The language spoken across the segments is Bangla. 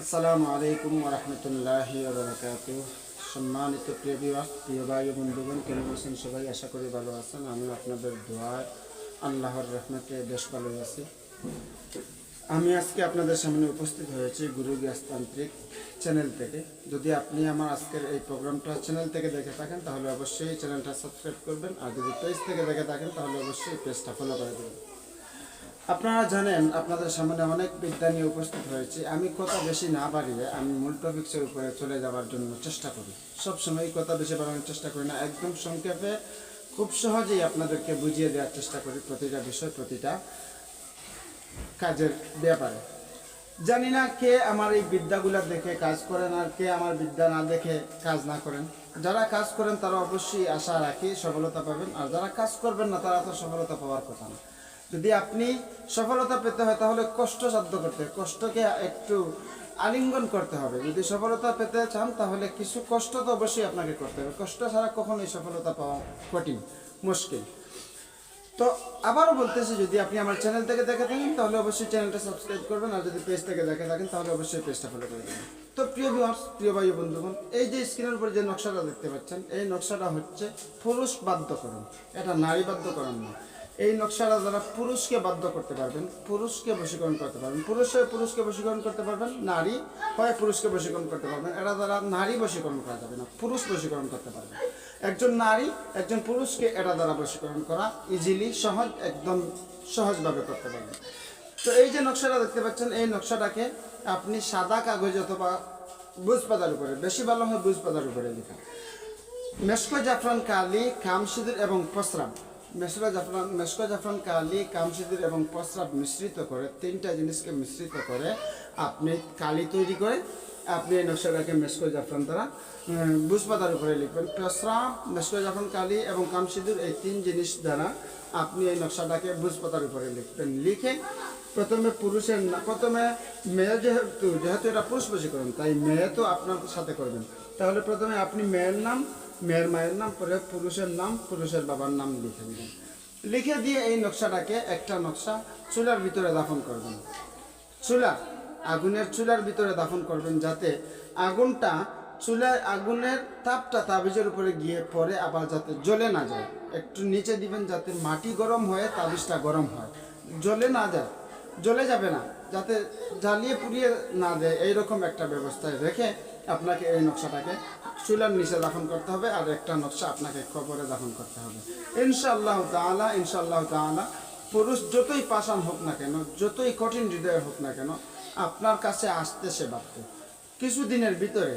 আসসালামু আলাইকুম ওয়া রাহমাতুল্লাহি ওয়া বারাকাতুহু। সম্মানিত প্রিয় ভাই ও বন্ধুগণ, কেমন আছেন সবাই? আশা করি ভালো আছেন। আমি আপনাদের দোয়ায় আল্লাহর রহমতে বেশ ভালোই আছি। আমি আজকে আপনাদের সামনে উপস্থিত হয়েছি গুরু গ্যাসতান্ত্রিক চ্যানেল থেকে। যদি আপনি আমার আজকের এই প্রোগ্রামটা চ্যানেল থেকে দেখে থাকেন তাহলে অবশ্যই চ্যানেলটা সাবস্ক্রাইব করবেন, আর যদি পেজ থেকে দেখে থাকেন তাহলে অবশ্যই পেজটা ফলো করে দেবেন। আপনারা জানেন, আপনাদের সামনে অনেক বিদ্যা নিয়ে উপস্থিত হয়েছে। আমি কথা বেশি না বাড়িয়ে আমি মূল টপিক্সের উপরে চলে যাওয়ার জন্য চেষ্টা করি। সবসময় কথা বেশি বাড়ানোর চেষ্টা করি না, একদম সংক্ষেপে খুব সহজেই আপনাদেরকে বুঝিয়ে দেওয়ার চেষ্টা করি প্রতিটা বিষয়, প্রতিটা কাজের ব্যাপারে। জানি না কে আমার এই বিদ্যাগুলো দেখে কাজ করেন আর কে আমার বিদ্যা না দেখে কাজ না করেন। যারা কাজ করেন তারা অবশ্যই আশা রাখি সফলতা পাবেন, আর যারা কাজ করবেন না তারা তো সফলতা পাওয়ার কথা না। যদি আপনি সফলতা পেতে হয় তাহলে কষ্ট সাধ্য করতে, কষ্টকে একটু আলিঙ্গন করতে হবে। যদি সফলতা পেতে চান তাহলে কিছু কষ্ট তো অবশ্যই আপনাকে করতে হবে। কষ্ট ছাড়া কখনোই সফলতা পাওয়া কঠিন, মুশকিল। তো আবারও বলতেছি, যদি আপনি আমার চ্যানেল থেকে দেখে থাকেন তাহলে অবশ্যই চ্যানেলটা সাবস্ক্রাইব করবেন, আর যদি পেজ থেকে দেখে থাকেন তাহলে অবশ্যই পেজটা ফলো করে দেবেন। তো প্রিয় ভিউয়ার্স, প্রিয় ভাই বন্ধুগণ, এই যে স্ক্রিনের উপর যে নকশাটা দেখতে পাচ্ছেন, এই নকশাটা হচ্ছে পুরুষ বাধ্যকরণ, এটা নারী বাধ্যকরণ না। এই নকশাটা যারা পুরুষকে বাধ্য করতে পারবেন, পুরুষকে বশীকরণ করতে পারবেন, পুরুষকে বশীকরণ করতে পারবেন, নারী হয় পুরুষকে বশীকরণ করতে পারবেন। এটা দ্বারা নারী বশীকরণ করা যাবে না, পুরুষ বশীকরণ করতে পারবেন। একজন নারী একজন পুরুষকে এটা দ্বারা বশীকরণ করা ইজিলি, সহজ, একদম সহজভাবে করতে পারবেন। তো এই যে নকশাটা দেখতে পাচ্ছেন, এই নকশাটাকে আপনি সাদা কাগজ অথবা বুজ পাতার উপরে, বেশি ভালো হয় বুজ পাতার উপরে লেখা, মেশকো জাফরান কালি, কামসিঁদুর এবং প্রস্রাব, মেশকো জাফরান কালি, কামসিঁদুর এবং প্রস্রাব মিশ্রিত করে, তিনটা জিনিসকে মিশ্রিত করে আপনি কালি তৈরি করে আপনি এই নকশাটাকে মেশকো জাফরান দ্বারা বুজ পাতার উপরে লিখবেন। প্রস্রাব, মেশকো জাফরান কালি এবং কামসিঁদুর, এই তিন জিনিস দ্বারা আপনি এই নকশাটাকে বুজ পাতার উপরে লিখবেন। লিখে প্রথমে পুরুষের প্রথমে মেয়ে, যেহেতু এটা পুরুষ বশীকরণ, তাই মেয়ে তো আপনার সাথে করবেন। তাহলে প্রথমে আপনি মেয়ের নাম, মেয়ের মায়ের নাম, পরে পুরুষের নাম, পুরুষের বাবার নাম লিখে দিবেন। লিখে দিয়ে এই নকশাটাকে একটা নকশা চুলার ভিতরে দাফন করবেন। আগুনের চুলার ভিতরে দাফন করবেন, যাতে আগুনটা আগুনের তাপটা তাবিজের উপরে গিয়ে পরে আবার যাতে জ্বলে না যায়। একটু নিচে দিবেন যাতে মাটি গরম হয়ে তাবিজটা গরম হয়, জ্বলে যাবে না, যাতে জ্বালিয়ে পুড়িয়ে না দেয়, এইরকম একটা ব্যবস্থায় রেখে আপনাকে এই নকশাটাকে চুলার নিচে দাফন করতে হবে, আর একটা নকশা আপনাকে কবরে দাফন করতে হবে। ইনশাআল্লাহ তাআলা পুরুষ যতই পাষাণ হোক না কেন, যতই কঠিন হৃদয় হোক না কেন, আপনার কাছে আসতে সে বাধ্য। কিছুদিনের ভিতরে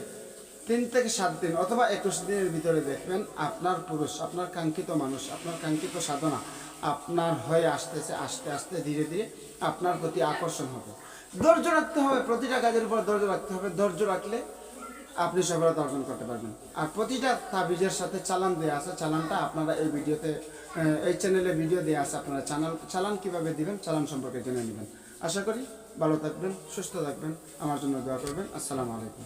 3 থেকে 7 দিন অথবা 21 দিনের ভিতরে দেখবেন আপনার পুরুষ, আপনার কাঙ্ক্ষিত মানুষ, আপনার কাঙ্ক্ষিত সাধনা আপনার হয়ে আসতেছে। আস্তে আস্তে ধীরে ধীরে আপনার প্রতি আকর্ষণ হবে। ধৈর্য রাখতে হবে, প্রতিটা কাজের উপর ধৈর্য রাখতে হবে। ধৈর্য রাখলে আপনি সফলতা অর্জন করতে পারবেন। আর প্রতিটা তাবিজের সাথে চালান দেওয়া আছে, চালানটা আপনারা এই ভিডিওতে, এই চ্যানেলে ভিডিও দেওয়া আছে, আপনারা চালান কীভাবে দিবেন, চালান সম্পর্কে জেনে নেবেন। আশা করি ভালো থাকবেন, সুস্থ থাকবেন, আমার জন্য দোয়া করবেন। আসসালামু আলাইকুম।